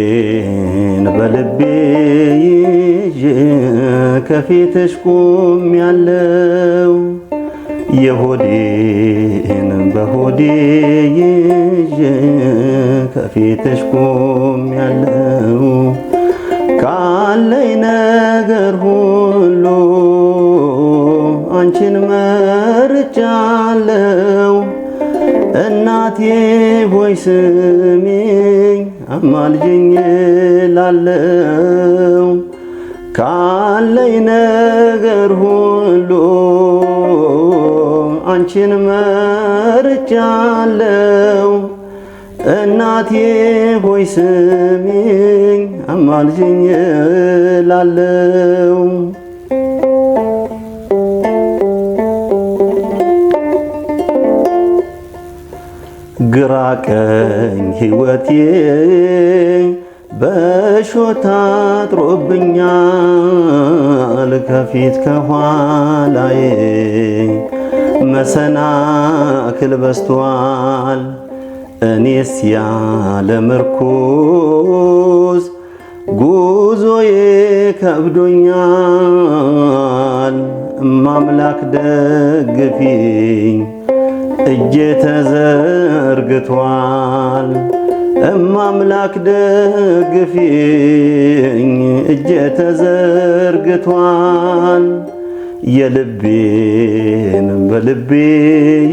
የልቤን በልቤ ይዤ ከፊትሽ ቆሜያለሁ የሆዴን በሆዴ ይዤ ከፊትሽ ቆሜያለሁ ካለኝ ነገር ሁሉ አንቺን መርጫለሁ እናቴ ሆይ ስሚኝ አማልጅኝ እላለሁ ካለኝ ነገር ሁሉ አንቺን መርጫለሁ እናቴ ሆይ ስሚኝ አማልጅኝ እላለሁ ግራ ቀኝ ሕይወቴ በሾህ ታጥሮብኛል ከፊት ከኋላዬ መሰናክል በዝቷል እኔስ ያለ ምርኩዝ ጉዞዬ ከብዶኛል እማምላክ ደግፊኝ እጄ ተዘርግቷል እማምላክ ደግፊኝ እጄ ተዘርግቷል የልቤን በልቤ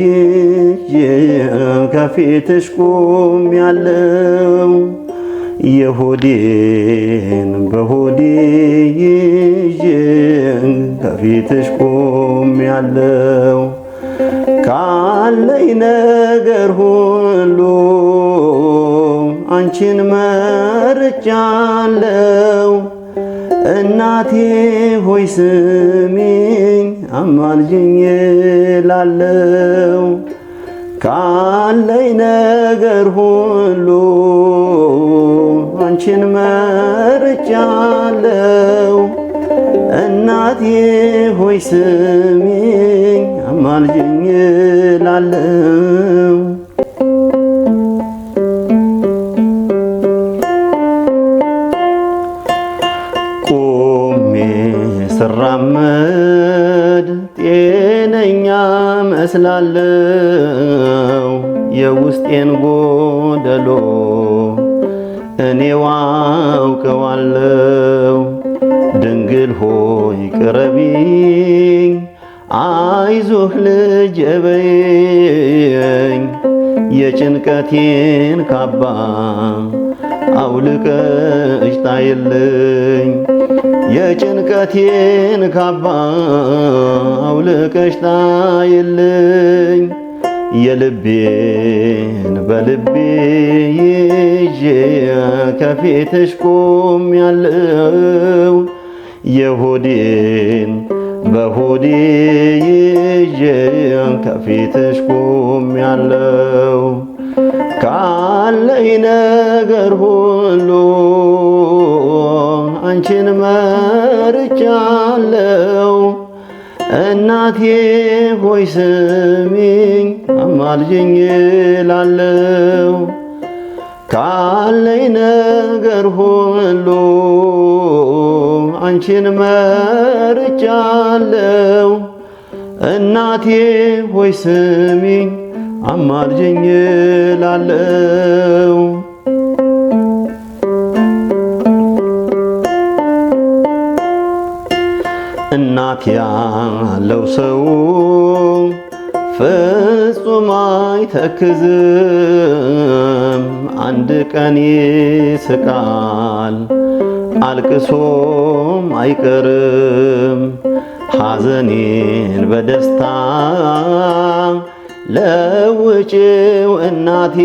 ይዤ ከፊትሽ ቆሜያለሁ የሆዴን በሆዴ ይዤ ከፊትሽ ቆሜያለሁ ካለኝ ነገር ሁሉ አንቺን መርጫለሁ እናቴ ሆይ ስሚኝ አማልጅኝ እላለሁ ካለኝ ነገር ሁሉ አንቺን መርጫለሁ እናቴ ሆይ ስሚኝ አማልጅኝ እላለሁ ቆሜ ስራመድ ጤነኛ መስላለሁ የውስጤን ጎደሎ እኔው አውቀዋለሁ ድንግል ሆይ ቅረቢኝ አይዞህ ልጄ በይኝ የጭንቀቴን ካባ አውልቀሽ ጣይልኝ የጭንቀቴን ካባ አውልቀሽ ጣይልኝ የልቤን በልቤ ይዤ ከፊትሽ ቆሜያለሁ የሆዴን በሆዴ ይዤ ከፊትሽ ቆሜያለሁ ካለኝ ነገር ሁሉ አንቺን መርጫለሁ እናቴ ሆይ ስሚኝ አማልጅኝ እላለሁ ካለኝ ነገር ሁሉ አንቺን መርጫለሁ እናቴ ሆይ ስሚኝ አማልጅኝ እላለሁ እናት ያለው ሰው ፍጹም አይተክዝም አንድ ቀን ይስቃል አልቅሶም አይቀርም ሐዘኔን በደስታ ለውጭው እናቴ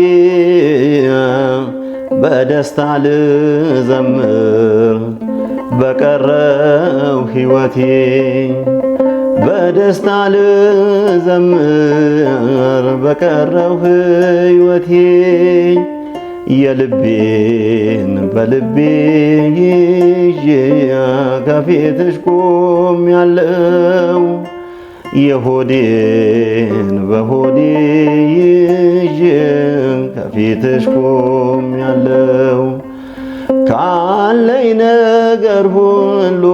በደስታ ልዘምር በቀረው ሕይወቴ በደስታ ልዘምር በቀረው ሕይወቴ የልቤን በልቤ ከፊትሽ ቆሜያለሁ። የሆዴን በሆዴ ይዤ ከፊትሽ ቆሜያለሁ። ካለኝ ነገር ሁሉ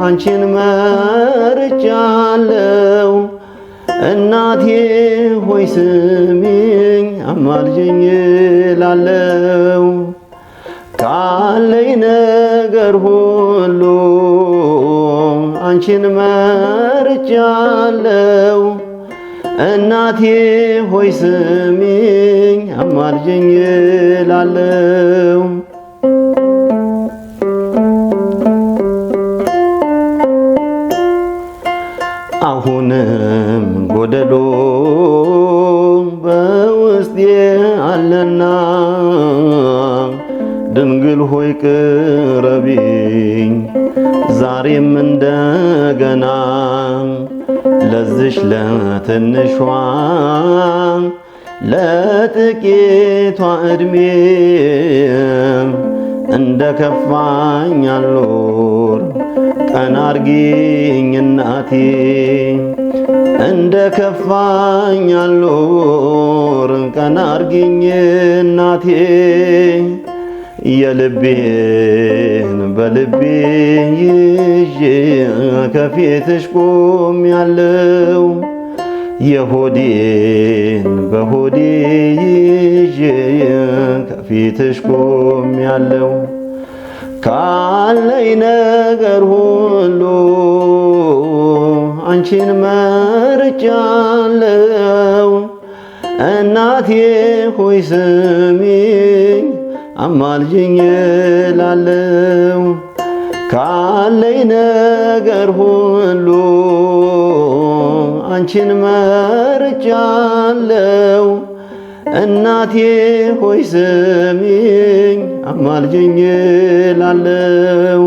አንቺን መርጫለሁ። እናቴ ሆይ ስሚኝ አማልጅኝ እላለሁ። ካለኝ ነገር ሁሉ አንቺን መርጫለሁ። እናቴ ሆይ ስሚኝ አማልጅኝ እላለሁ። አሁንም ጎደሎ በውስጤ አለና ድንግል ሆይ ቅረቢኝ ዛሬም እንደገና። ለዝሽ ለትንሿ ለጥቂቷ ዕድሜ እንደ ከፋኝ አልኖር ቀና አርጊኝ እናቴ። እንደ ከፋኝ አልኖር ቀና አርጊኝ እናቴ። የልቤን በልቤ ይዤ ከፊትሽ ቆሜያለሁ። የሆዴን በሆዴ ይዤ ከፊትሽ ቆሜያለሁ። ካለኝ ነገር ሁሉ አንቺን መርጫለሁ። እናቴ ሆይ ስሚኝ አማልጅኝ እላለሁ። ካለኝ ነገር ሁሉ አንቺን መርጫለሁ። እናቴ ሆይ ስሚኝ አማልጅኝ እላለሁ።